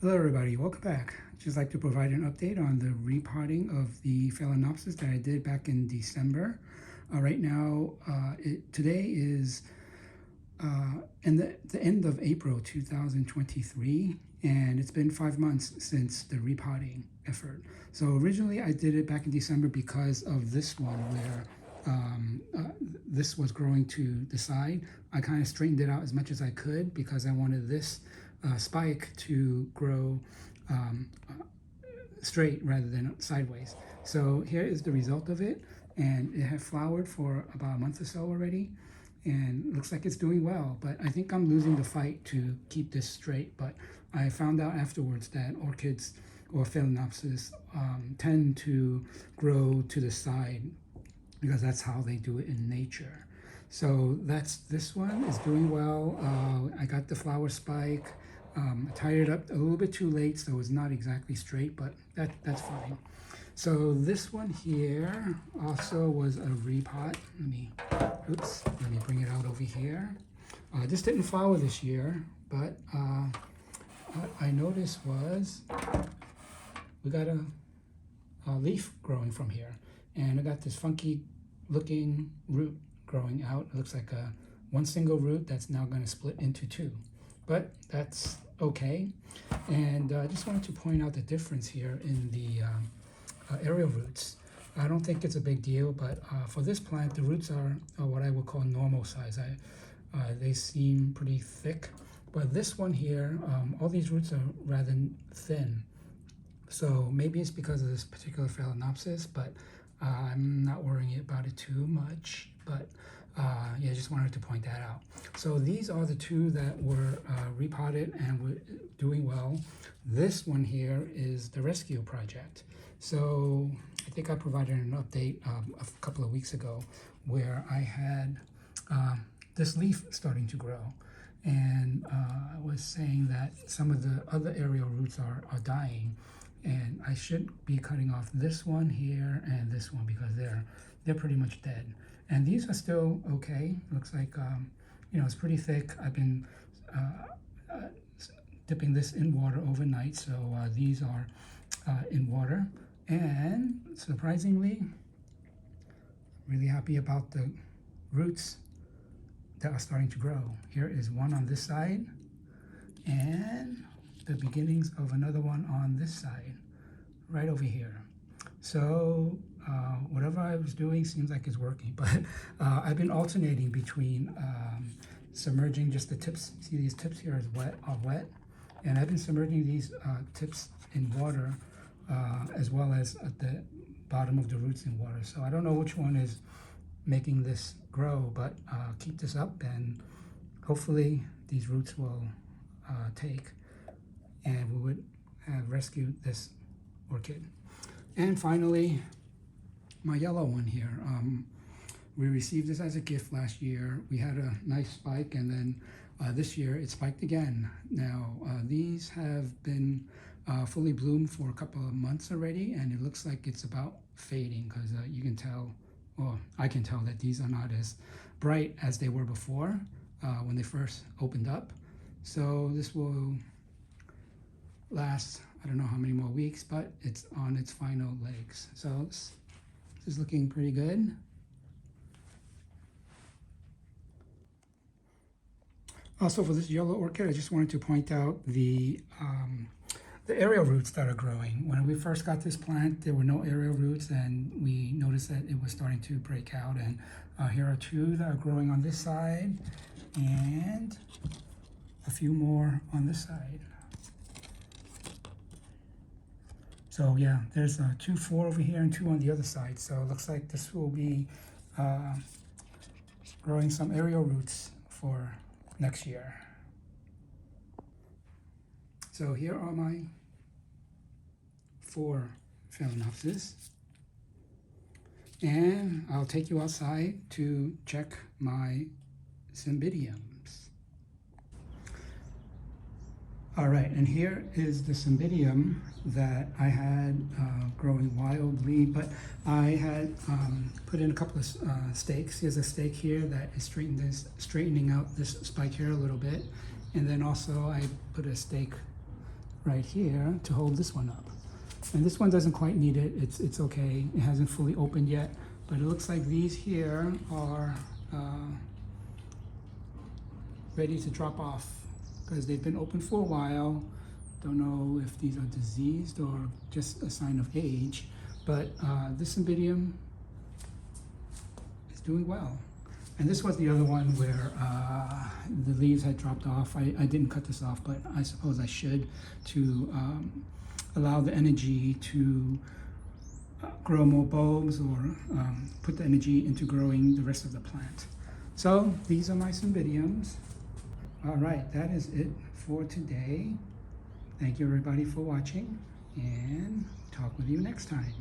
Hello everybody, welcome back. Just like to provide an update on the repotting of the Phalaenopsis that I did back in December. Right now, today is in the end of April 2023, and it's been 5 months since the repotting effort. So originally I did it back in December because of this one where this was growing to the side. I kind of straightened it out as much as I could because I wanted this spike to grow straight rather than sideways. So here is the result of it, and it had flowered for about a month or so already, and looks like it's doing well, but I think I'm losing the fight to keep this straight. But I found out afterwards that orchids or Phalaenopsis tend to grow to the side because that's how they do it in nature. So this one is doing well. I got the flower spike. I tied it up a little bit too late, so it's not exactly straight, but that's fine. So this one here also was a repot. Let me bring it out over here. This didn't flower this year, but what I noticed was we got a leaf growing from here, and I got this funky looking root growing out. It looks like one single root that's now going to split into two, but that's okay. And I just wanted to point out the difference here in the aerial roots. I don't think it's a big deal, but for this plant, the roots are what I would call normal size. They seem pretty thick, but this one here, all these roots are rather thin. So maybe it's because of this particular Phalaenopsis, but I'm not worrying about it too much. But yeah, just wanted to point that out. So these are the two that were repotted and were doing well. This one here is the rescue project. So I think I provided an update a couple of weeks ago where I had this leaf starting to grow. And I was saying that some of the other aerial roots are dying. And I should be cutting off this one here and this one because they're pretty much dead. And these are still okay. Looks like it's pretty thick. I've been dipping this in water overnight, so these are in water. And surprisingly, really happy about the roots that are starting to grow. Here is one on this side, and the beginnings of another one on this side, right over here. So whatever I was doing seems like it's working, but I've been alternating between submerging just the tips. See, these tips here are wet, and I've been submerging these tips in water as well as at the bottom of the roots in water. So I don't know which one is making this grow, but keep this up, and hopefully these roots will take, and we would have rescued this orchid. And finally, my yellow one here. We received this as a gift last year. We had a nice spike, and then this year it spiked again. Now, these have been fully bloomed for a couple of months already, and it looks like it's about fading because you can tell, or I can tell, that these are not as bright as they were before when they first opened up. So this will last, I don't know how many more weeks, but it's on its final legs. So this is looking pretty good. Also, for this yellow orchid, I just wanted to point out the aerial roots that are growing. When we first got this plant, there were no aerial roots, and we noticed that it was starting to break out. And here are two that are growing on this side, and a few more on this side. So yeah, there's 4 over here and 2 on the other side. So it looks like this will be growing some aerial roots for next year. So here are my 4 Phalaenopsis. And I'll take you outside to check my Cymbidiums. All right, and here is the Cymbidium that I had growing wildly, but I had put in a couple of stakes. Here's a stake here that is straightening out this spike here a little bit, and then also I put a stake right here to hold this one up. And this one doesn't quite need it. It's okay. It hasn't fully opened yet, but it looks like these here are ready to drop off because they've been open for a while. Don't know if these are diseased or just a sign of age, but this Cymbidium is doing well. And this was the other one where the leaves had dropped off. I didn't cut this off, but I suppose I should, to allow the energy to grow more bulbs, or put the energy into growing the rest of the plant. So these are my Cymbidiums. All right, that is it for today. Thank you everybody for watching, and talk with you next time.